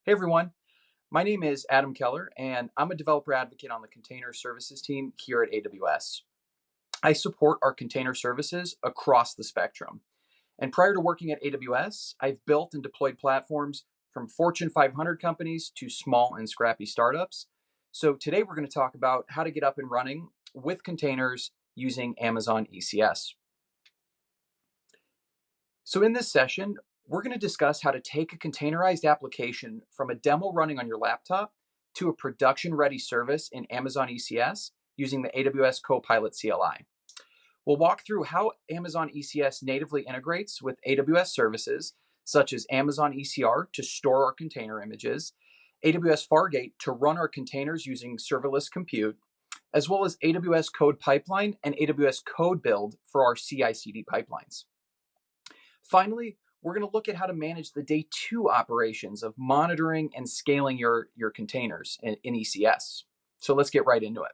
Hey everyone, my name is Adam Keller, and I'm a developer advocate on the container services team here at AWS. I support our container services across the spectrum. And prior to working at AWS, I've built and deployed platforms from Fortune 500 companies to small and scrappy startups. So today we're going to talk about how to get up and running with containers using Amazon ECS. So in this session, we're going to discuss how to take a containerized application from a demo running on your laptop to a production-ready service in Amazon ECS using the AWS Copilot CLI. We'll walk through how Amazon ECS natively integrates with AWS services such as Amazon ECR to store our container images, AWS Fargate to run our containers using serverless compute, as well as AWS Code Pipeline and AWS Code Build for our CI/CD pipelines. Finally, we're going to look at how to manage the day two operations of monitoring and scaling your containers in ECS. So let's get right into it.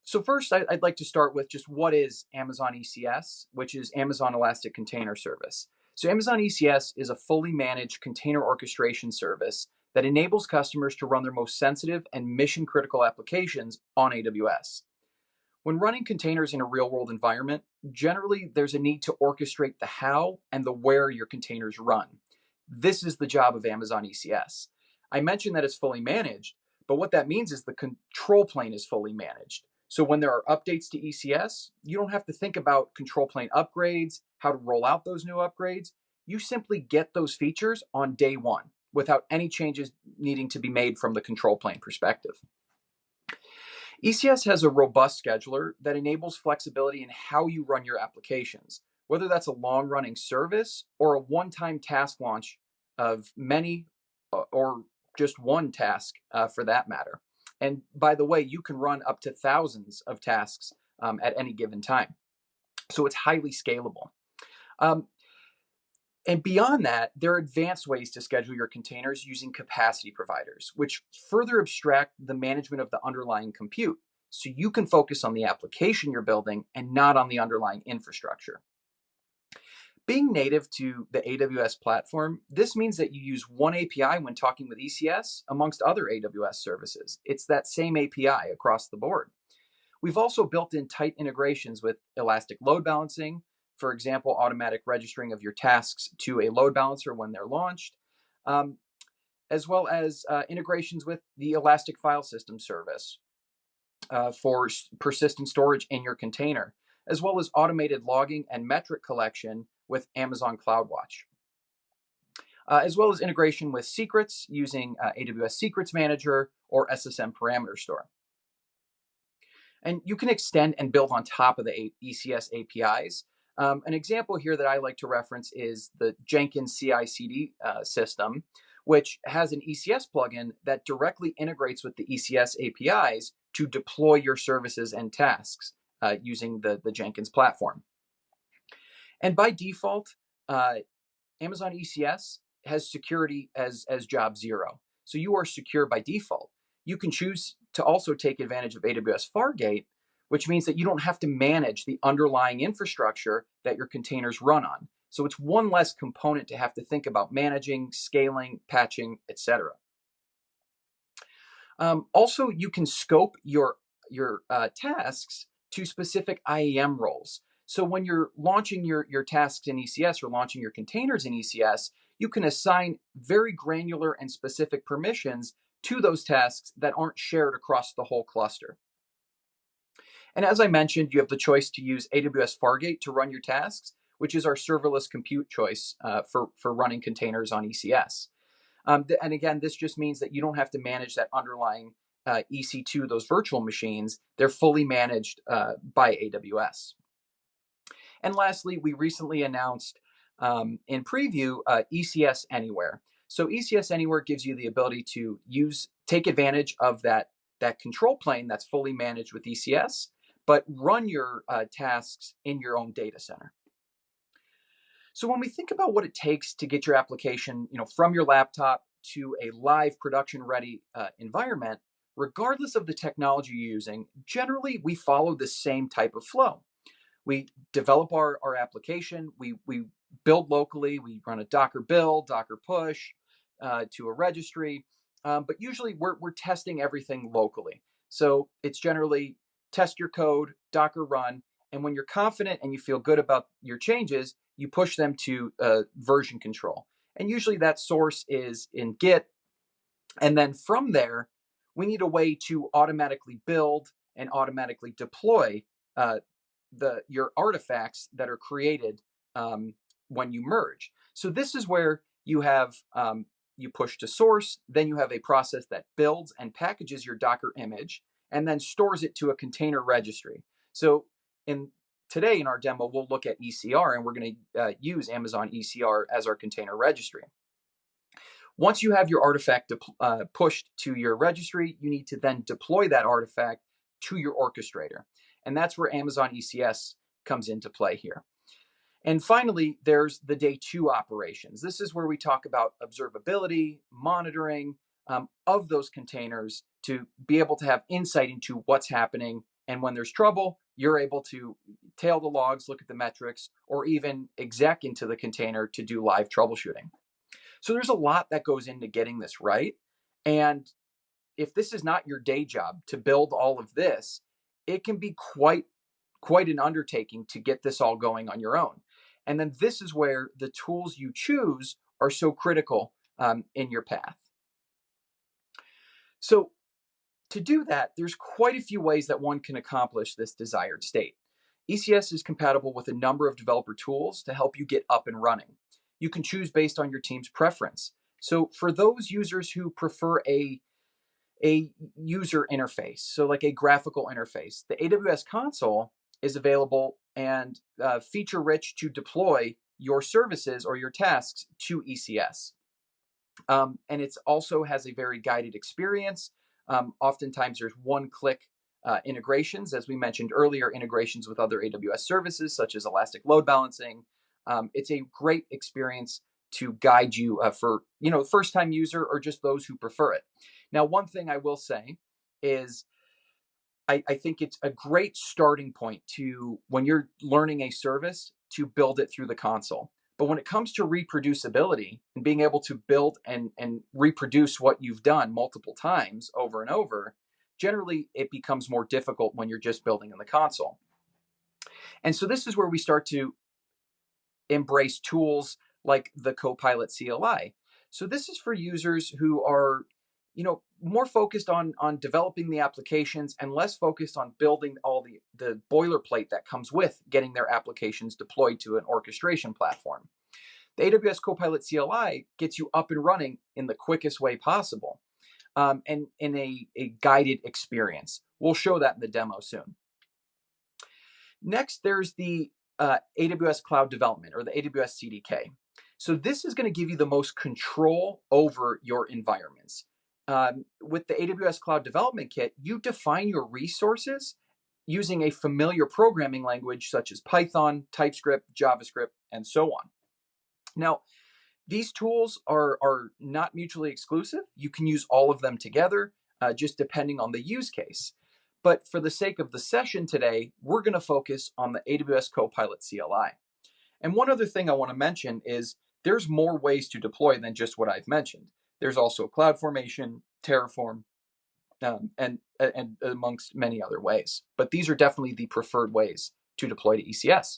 So first, I'd like to start with just what is Amazon ECS, which is Amazon Elastic Container Service. So Amazon ECS is a fully managed container orchestration service that enables customers to run their most sensitive and mission-critical applications on AWS. When running containers in a real-world environment, generally there's a need to orchestrate the how and the where your containers run. This is the job of Amazon ECS. I mentioned that it's fully managed, but what that means is the control plane is fully managed. So when there are updates to ECS, you don't have to think about control plane upgrades, how to roll out those new upgrades. You simply get those features on day one without any changes needing to be made from the control plane perspective. ECS has a robust scheduler that enables flexibility in how you run your applications, whether that's a long running service or a one time task launch of many or just one task for that matter. And by the way, you can run up to thousands of tasks at any given time. So it's highly scalable. Um, and beyond that, there are advanced ways to schedule your containers using capacity providers, which further abstract the management of the underlying compute. So you can focus on the application you're building and not on the underlying infrastructure. Being native to the AWS platform, this means that you use one API when talking with ECS amongst other AWS services. It's that same API across the board. We've also built in tight integrations with Elastic Load Balancing, for example, automatic registering of your tasks to a load balancer when they're launched, um, as well as integrations with the Elastic File System service for persistent storage in your container, as well as automated logging and metric collection with Amazon CloudWatch. As well as integration with secrets using AWS Secrets Manager or SSM Parameter Store. And you can extend and build on top of the ECS APIs. An example here that I like to reference is the Jenkins CI/CD system, which has an ECS plugin that directly integrates with the ECS APIs to deploy your services and tasks using the Jenkins platform. And by default, Amazon ECS has security as job zero. So you are secure by default. You can choose to also take advantage of AWS Fargate, which means that you don't have to manage the underlying infrastructure that your containers run on. So it's one less component to have to think about managing, scaling, patching, etc. Also, you can scope your tasks to specific IAM roles. So when you're launching your tasks in ECS or launching your containers in ECS, you can assign very granular and specific permissions to those tasks that aren't shared across the whole cluster. And as I mentioned, you have the choice to use AWS Fargate to run your tasks, which is our serverless compute choice for running containers on ECS. And again, this just means that you don't have to manage that underlying EC2, those virtual machines. They're fully managed by AWS. And lastly, we recently announced in preview ECS Anywhere. So ECS Anywhere gives you the ability to take advantage of that control plane that's fully managed with ECS, but run your tasks in your own data center. So when we think about what it takes to get your application, from your laptop to a live production-ready environment, regardless of the technology you're using, generally we follow the same type of flow. We develop our application, we build locally. We run a Docker build, Docker push to a registry. But usually we're testing everything locally. So it's generally test your code, Docker run, and when you're confident and you feel good about your changes, you push them to version control. And usually that source is in Git. And then from there, we need a way to automatically build and automatically deploy uh, your artifacts that are created when you merge. So this is where you have you push to source, then you have a process that builds and packages your Docker image and then stores it to a container registry. So today in our demo, we'll look at ECR and we're going to use Amazon ECR as our container registry. Once you have your artifact pushed to your registry, you need to then deploy that artifact to your orchestrator. And that's where Amazon ECS comes into play here. And finally, there's the day two operations. This is where we talk about observability, monitoring of those containers to be able to have insight into what's happening. And when there's trouble, you're able to tail the logs, look at the metrics, or even exec into the container to do live troubleshooting. So there's a lot that goes into getting this right. And if this is not your day job to build all of this, it can be quite an undertaking to get this all going on your own. And then this is where the tools you choose are so critical in your path. So to do that, there's quite a few ways that one can accomplish this desired state. ECS is compatible with a number of developer tools to help you get up and running. You can choose based on your team's preference. So for those users who prefer a user interface, so like a graphical interface, the AWS console is available and feature rich to deploy your services or your tasks to ECS. And it also has a very guided experience. Oftentimes there's one-click integrations, as we mentioned earlier, integrations with other AWS services such as Elastic Load Balancing. It's a great experience to guide you for first-time user or just those who prefer it. Now, one thing I will say is I think it's a great starting point to when you're learning a service to build it through the console. But when it comes to reproducibility and being able to build and reproduce what you've done multiple times over and over, generally it becomes more difficult when you're just building in the console. And so this is where we start to embrace tools like the Copilot CLI. So this is for users who are more focused on developing the applications and less focused on building all the boilerplate that comes with getting their applications deployed to an orchestration platform. The AWS Copilot CLI gets you up and running in the quickest way possible and in a guided experience. We'll show that in the demo soon. Next, there's the AWS Cloud Development, or the AWS CDK. So this is going to give you the most control over your environments. With the AWS Cloud Development Kit, you define your resources using a familiar programming language such as Python, TypeScript, JavaScript, and so on. Now, these tools are not mutually exclusive. You can use all of them together, just depending on the use case. But for the sake of the session today, we're going to focus on the AWS Copilot CLI. And one other thing I want to mention is there's more ways to deploy than just what I've mentioned. There's also CloudFormation, Terraform, and amongst many other ways. But these are definitely the preferred ways to deploy to ECS.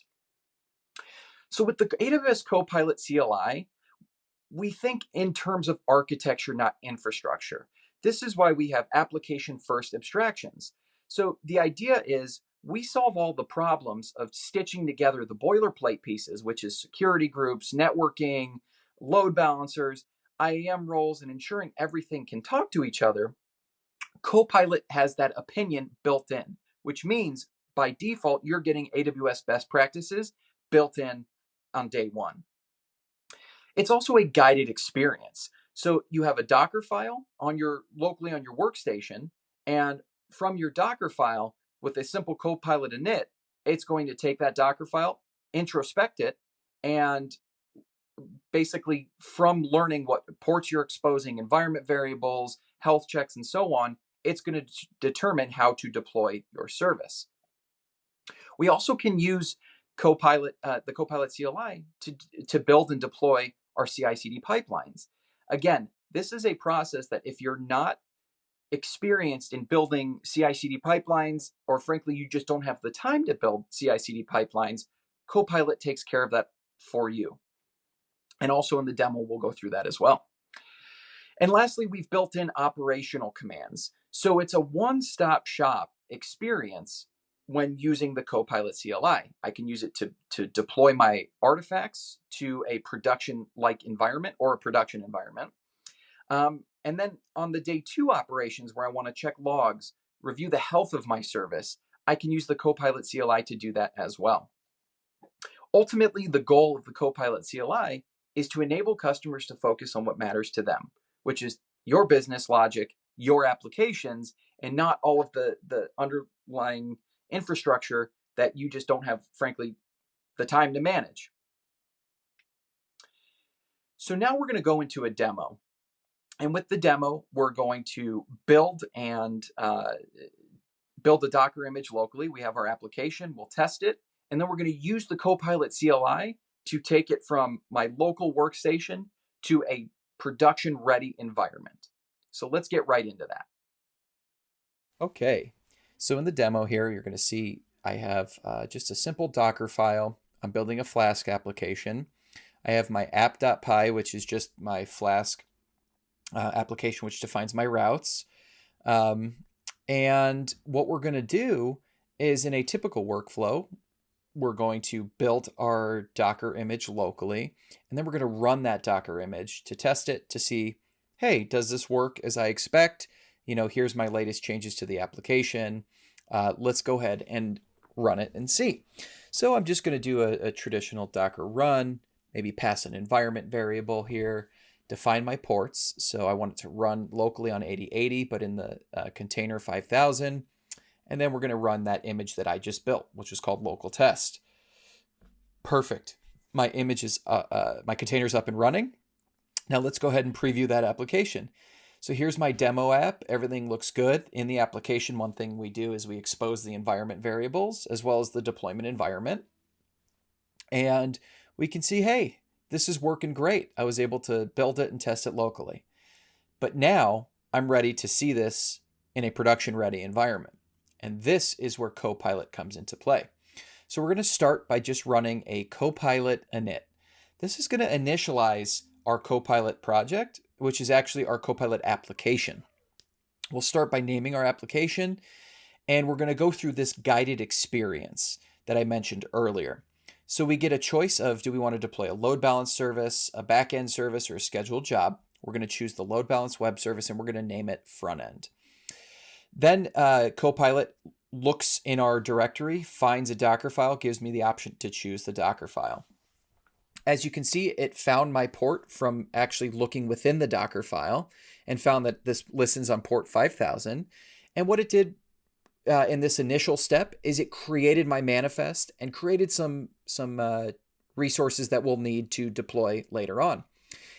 So with the AWS Copilot CLI, we think in terms of architecture, not infrastructure. This is why we have application-first abstractions. So the idea is we solve all the problems of stitching together the boilerplate pieces, which is security groups, networking, load balancers, IAM roles, and ensuring everything can talk to each other. Copilot has that opinion built in, which means by default, you're getting AWS best practices built in on day one. It's also a guided experience. So you have a Docker file locally on your workstation, and from your Docker file, with a simple Copilot init, it's going to take that Docker file, introspect it, and basically from learning what ports you're exposing, environment variables, health checks, and so on, it's going to determine how to deploy your service. We also can use the Copilot CLI to build and deploy our CI/CD pipelines. Again, this is a process that if you're not experienced in building CI/CD pipelines, or frankly, you just don't have the time to build CI/CD pipelines, Copilot takes care of that for you. And also in the demo, we'll go through that as well. And lastly, we've built in operational commands. So it's a one-stop shop experience when using the Copilot CLI. I can use it to deploy my artifacts to a production-like environment or a production environment. And then on the day 2 operations where I want to check logs, review the health of my service, I can use the Copilot CLI to do that as well. Ultimately, the goal of the Copilot CLI is to enable customers to focus on what matters to them, which is your business logic, your applications, and not all of the underlying infrastructure that you just don't have, frankly, the time to manage. So now we're going to go into a demo. And with the demo, we're going to build a Docker image locally. We have our application, we'll test it, and then we're going to use the Copilot CLI to take it from my local workstation to a production-ready environment. So let's get right into that. Okay, so in the demo here, you're going to see I have just a simple Docker file. I'm building a Flask application. I have my app.py, which is just my Flask application, which defines my routes. And what we're going to do is, in a typical workflow, we're going to build our Docker image locally, and then we're going to run that Docker image to test it to see, hey, does this work as I expect? Here's my latest changes to the application. Let's go ahead and run it and see. So I'm just going to do a traditional Docker run, maybe pass an environment variable here, define my ports. So I want it to run locally on 8080, but in the container 5000. And then we're going to run that image that I just built, which is called local test. Perfect. My image is, my container's up and running. Now let's go ahead and preview that application. So here's my demo app. Everything looks good. In the application, one thing we do is we expose the environment variables as well as the deployment environment. And we can see, hey, this is working great. I was able to build it and test it locally. But now I'm ready to see this in a production-ready environment. And this is where Copilot comes into play. So we're going to start by just running a Copilot init. This is going to initialize our Copilot project, which is actually our Copilot application. We'll start by naming our application, and we're going to go through this guided experience that I mentioned earlier. So we get a choice of, do we want to deploy a load balance service, a backend service, or a scheduled job? We're going to choose the load balance web service, and we're going to name it front end. Then Copilot looks in our directory, finds a Docker file, gives me the option to choose the Docker file. As you can see, it found my port from actually looking within the Docker file and found that this listens on port 5000. And what it did in this initial step is it created my manifest and created some resources that we'll need to deploy later on.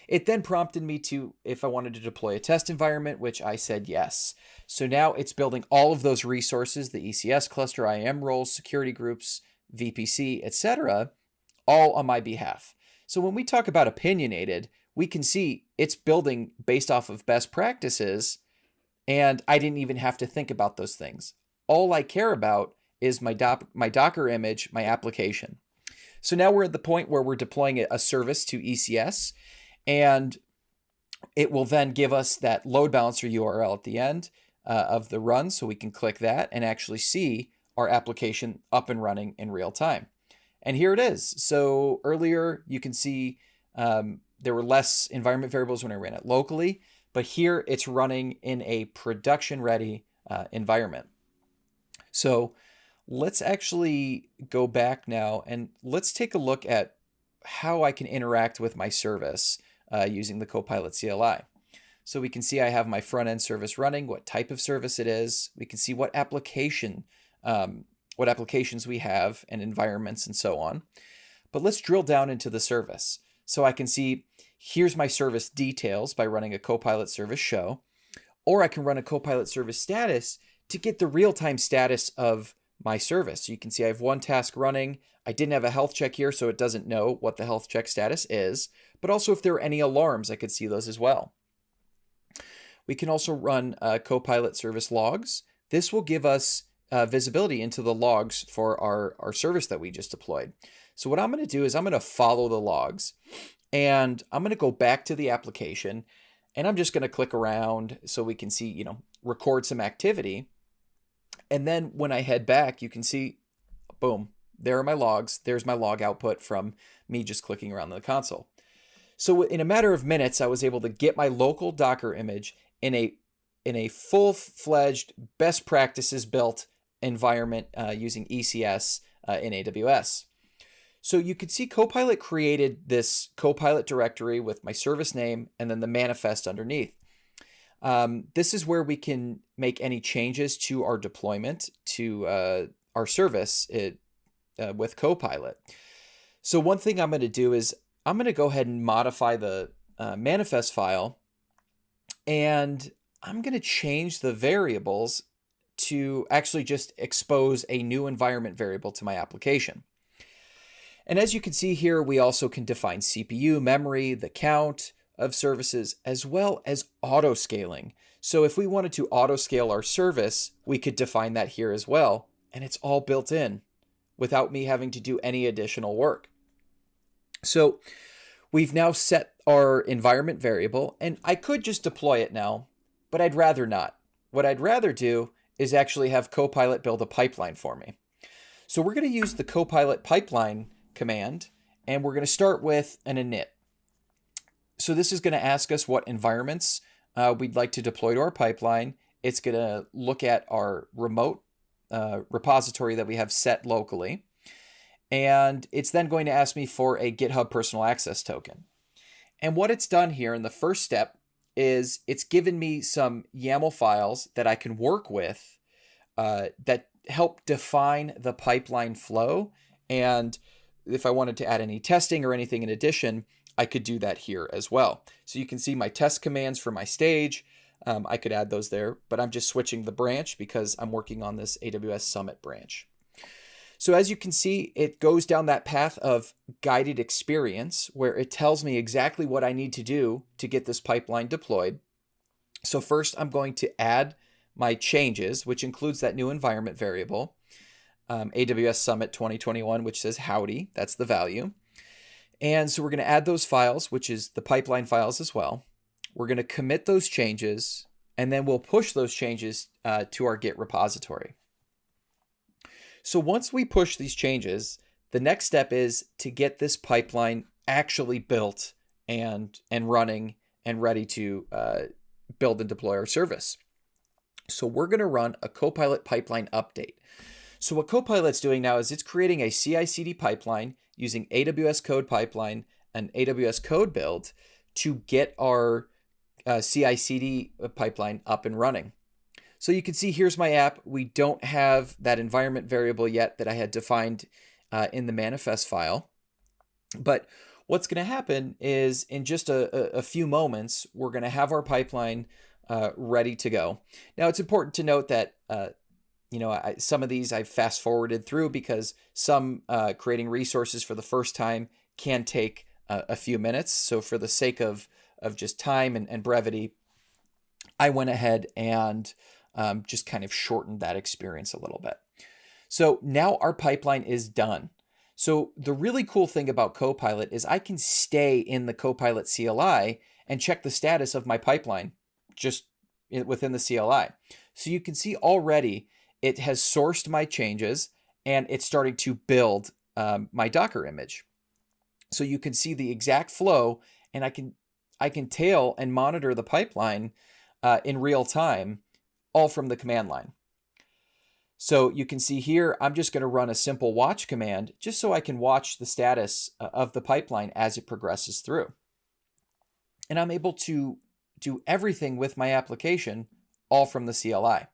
It then prompted me to, if I wanted to deploy a test environment, which I said yes. So now it's building all of those resources, the ECS cluster, IAM roles, security groups, VPC, etc., all on my behalf. So when we talk about opinionated, we can see it's building based off of best practices, and I didn't even have to think about those things. All I care about is my Docker image, my application. So now we're at the point where we're deploying a service to ECS, and it will then give us that load balancer URL at the end of the run, so we can click that and actually see our application up and running in real time. And here it is. So earlier you can see there were less environment variables when I ran it locally, but here it's running in a production-ready environment. So let's actually go back now and let's take a look at how I can interact with my service using the Copilot CLI. So we can see I have my front-end service running, what type of service it is. We can see what applications we have and environments and so on. But let's drill down into the service. So I can see here's my service details by running a Copilot service show, or I can run a Copilot service status to get the real-time status of my service. So you can see I have one task running. I didn't have a health check here, so it doesn't know what the health check status is, but also if there are any alarms, I could see those as well. We can also run Copilot service logs. This will give us visibility into the logs for our service that we just deployed. So what I'm going to do is I'm going to follow the logs, and I'm going to go back to the application, and I'm just going to click around so we can see, record some activity. And then when I head back, you can see, boom, there are my logs. There's my log output from me just clicking around the console. So in a matter of minutes, I was able to get my local Docker image in a full-fledged, best practices built environment using ECS in AWS. So you could see Copilot created this Copilot directory with my service name and then the manifest underneath. This is where we can make any changes to our deployment to our service with Copilot. So one thing I'm going to do is I'm going to go ahead and modify the manifest file, and I'm going to change the variables to actually just expose a new environment variable to my application. And as you can see here, we also can define CPU, memory, the count of services, as well as auto scaling. So if we wanted to auto scale our service, we could define that here as well. And it's all built in without me having to do any additional work. So we've now set our environment variable, and I could just deploy it now, but I'd rather not. What I'd rather do is actually have Copilot build a pipeline for me. So we're going to use the Copilot pipeline command, and we're going to start with an init. So this is going to ask us what environments we'd like to deploy to our pipeline. It's going to look at our remote repository that we have set locally. And it's then going to ask me for a GitHub personal access token. And what it's done here in the first step is it's given me some YAML files that I can work with that help define the pipeline flow. And if I wanted to add any testing or anything in addition, I could do that here as well. So you can see my test commands for my stage. I could add those there, but I'm just switching the branch because I'm working on this AWS Summit branch. So as you can see, it goes down that path of guided experience where it tells me exactly what I need to do to get this pipeline deployed. So first I'm going to add my changes, which includes that new environment variable, AWS Summit 2021, which says howdy, that's the value. And so we're going to add those files, which is the pipeline files as well. We're going to commit those changes, and then we'll push those changes to our Git repository. So once we push these changes, the next step is to get this pipeline actually built and running and ready to build and deploy our service. So we're going to run a Copilot pipeline update. So what Copilot's doing now is it's creating a CI/CD pipeline using AWS Code Pipeline and AWS Code Build to get our CI/CD pipeline up and running. So you can see here's my app. We don't have that environment variable yet that I had defined in the manifest file. But what's going to happen is in just a few moments, we're going to have our pipeline ready to go. Now, it's important to note that some of these I've fast forwarded through because some creating resources for the first time can take a few minutes. So for the sake of just time and brevity, I went ahead and just kind of shortened that experience a little bit. So now our pipeline is done. So the really cool thing about Copilot is I can stay in the Copilot CLI and check the status of my pipeline just within the CLI. So you can see already it has sourced my changes and it's starting to build my Docker image. So you can see the exact flow, and I can tail and monitor the pipeline in real time, all from the command line. So you can see here, I'm just going to run a simple watch command just so I can watch the status of the pipeline as it progresses through. And I'm able to do everything with my application all from the CLI.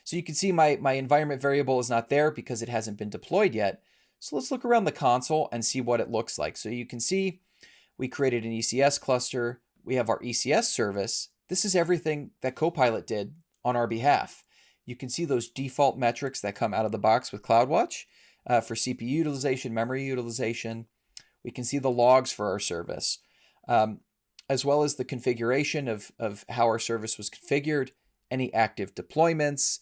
So you can see my environment variable is not there because it hasn't been deployed yet. So let's look around the console and see what it looks like. So you can see we created an ECS cluster. We have our ECS service. This is everything that Copilot did on our behalf. You can see those default metrics that come out of the box with CloudWatch for CPU utilization, memory utilization. We can see the logs for our service, as well as the configuration of how our service was configured, any active deployments,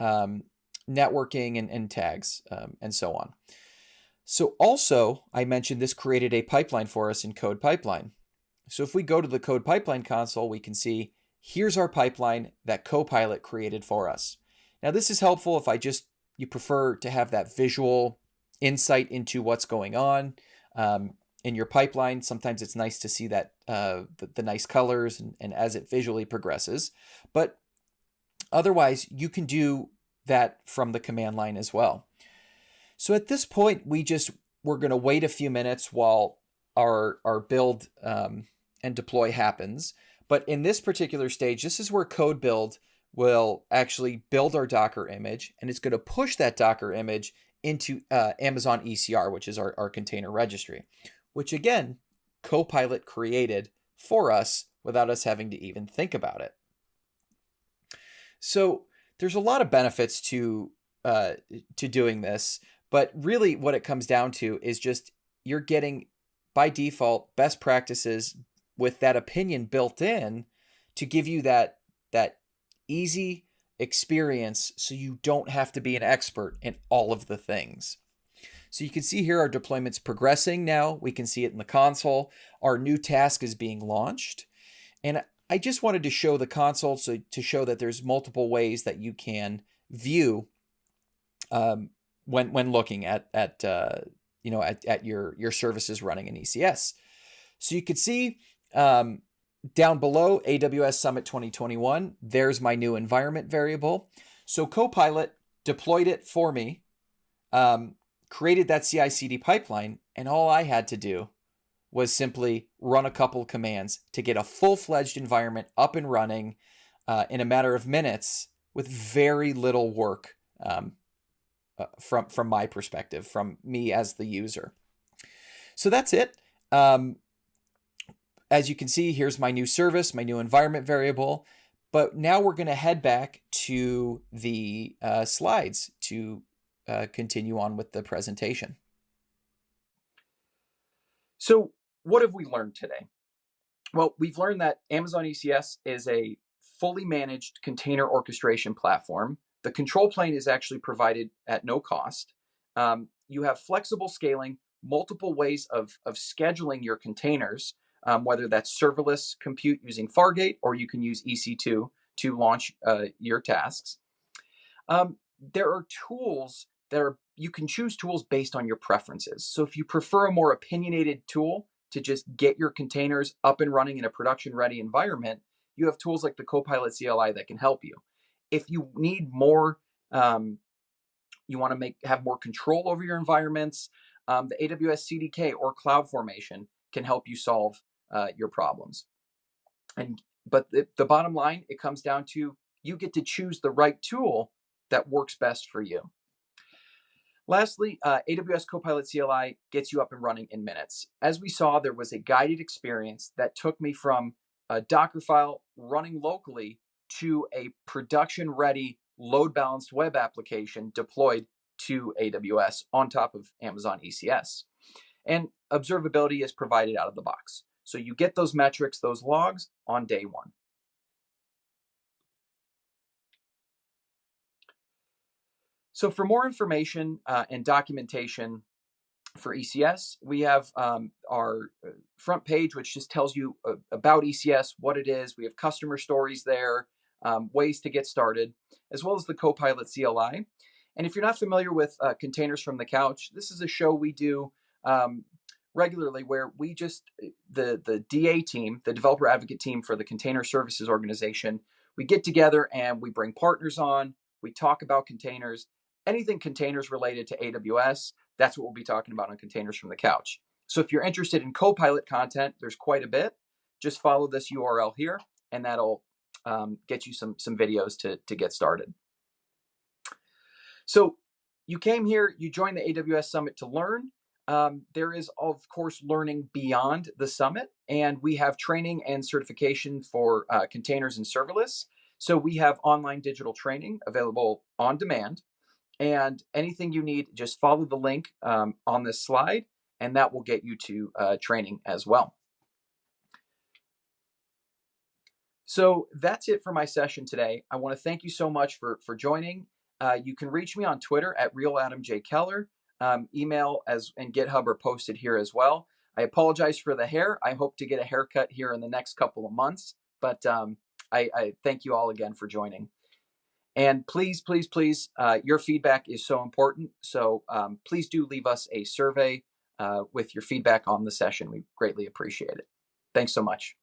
networking and tags, and so on. So also, I mentioned this created a pipeline for us in CodePipeline. So if we go to the CodePipeline console, we can see here's our pipeline that Copilot created for us. Now, this is helpful if you prefer to have that visual insight into what's going on in your pipeline. Sometimes it's nice to see that the nice colors and as it visually progresses. But otherwise, you can do that from the command line as well. So at this point, we're going to wait a few minutes while our build and deploy happens. But in this particular stage, this is where code build will actually build our Docker image, and it's going to push that Docker image into Amazon ECR, which is our container registry, which again, Copilot created for us without us having to even think about it. So there's a lot of benefits to doing this, but really what it comes down to is just you're getting, by default, best practices with that opinion built in to give you that easy experience so you don't have to be an expert in all of the things. So you can see here our deployment's progressing now. We can see it in the console. Our new task is being launched. And I just wanted to show the console to show that there's multiple ways that you can view when looking at your services running in ECS. So you could see down below AWS Summit 2021, there's my new environment variable. So Copilot deployed it for me, created that CI/CD pipeline, and all I had to do was simply run a couple commands to get a full-fledged environment up and running in a matter of minutes with very little work from my perspective, from me as the user. So that's it. As you can see, here's my new service, my new environment variable. But now we're going to head back to the slides to continue on with the presentation. So what have we learned today? Well, we've learned that Amazon ECS is a fully managed container orchestration platform. The control plane is actually provided at no cost. You have flexible scaling, multiple ways of scheduling your containers, whether that's serverless compute using Fargate, or you can use EC2 to launch your tasks. There are tools you can choose tools based on your preferences. So if you prefer a more opinionated tool to just get your containers up and running in a production-ready environment, you have tools like the Copilot CLI that can help you. If you need more, you want to have more control over your environments, the AWS CDK or CloudFormation can help you solve your problems. But the bottom line, it comes down to you get to choose the right tool that works best for you. Lastly, AWS Copilot CLI gets you up and running in minutes. As we saw, there was a guided experience that took me from a Docker file running locally to a production-ready, load-balanced web application deployed to AWS on top of Amazon ECS. And observability is provided out of the box. So you get those metrics, those logs on day one. So for more information and documentation for ECS, we have our front page, which just tells you about ECS, what it is. We have customer stories there, ways to get started, as well as the Copilot CLI. And if you're not familiar with Containers from the Couch, this is a show we do regularly where we the DA team, the developer advocate team for the Container Services Organization, we get together and we bring partners on, we talk about containers, anything containers related to AWS, that's what we'll be talking about on Containers from the Couch. So if you're interested in Copilot content, there's quite a bit. Just follow this URL here, and that'll get you some videos to get started. So you came here, you joined the AWS Summit to learn. There is, of course, learning beyond the summit, and we have training and certification for containers and serverless. So we have online digital training available on demand, and anything you need, just follow the link on this slide, and that will get you to training as well. So that's it for my session today. I want to thank you so much for joining. You can reach me on Twitter at RealAdamJKeller. Email and GitHub are posted here as well. I apologize for the hair. I hope to get a haircut here in the next couple of months, but I thank you all again for joining. And please, please, please, your feedback is so important. So please do leave us a survey with your feedback on the session. We greatly appreciate it. Thanks so much.